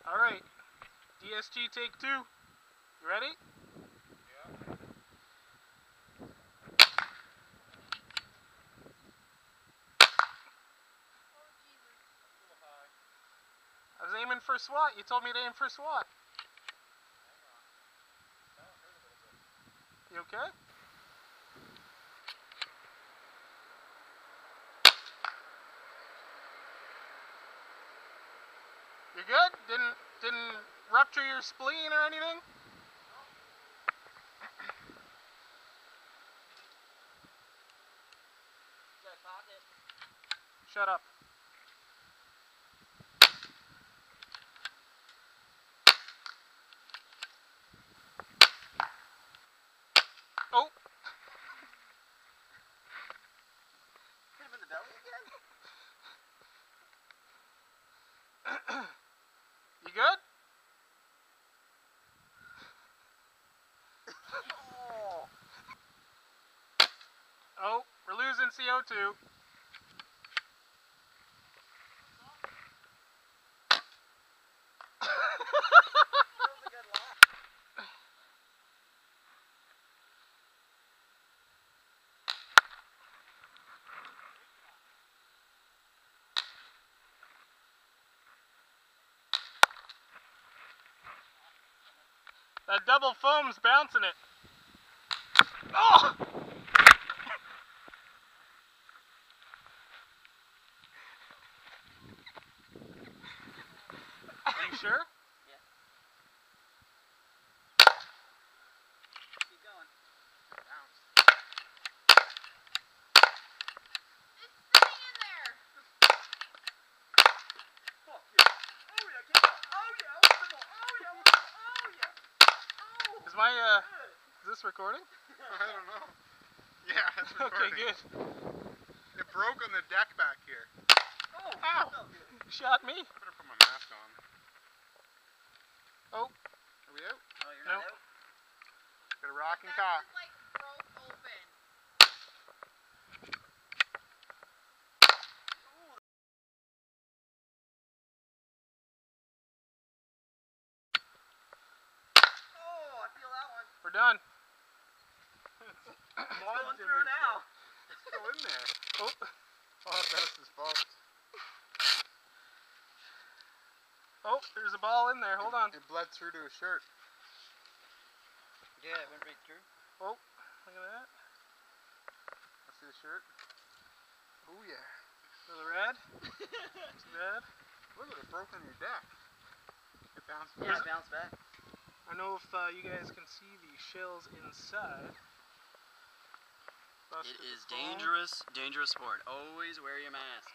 Alright, DSG take 2. You ready? Yeah. I was aiming for SWAT. You told me to aim for SWAT. You okay? You good? Didn't rupture your spleen or anything? Shut up. Oh. Hit him in the belly again? You good? Oh, we're losing CO2. That double foam's bouncing it. Oh! Are you sure? Yeah. Keep going. Bounce. It's sitting in there. Fuck yeah. Oh yeah, keep going. Oh yeah, oh yeah, oh yeah. Oh. Is my, is this recording? I don't know. Yeah, it's recording. Okay, good. It broke on the deck back here. Oh, Ow! that felt good. You shot me. I better put my mask on. Oh. Are we out? Oh, you're not Nope. out? Got a rock and That cock. just like broke open. Oh, I feel that one. We're done. It's going through now. It's still in there. Oh. Oh, that's his fault. Oh, there's a ball in there. Hold on. It bled through to his shirt. Yeah, it went right through. Oh, look at that. I see the shirt. Oh yeah. Little red. Too bad. Look at it, broke on your deck. It bounced Yeah, back. it bounced back. I don't know if you guys can see the shells inside. It is dangerous, dangerous sport. Always wear your mask.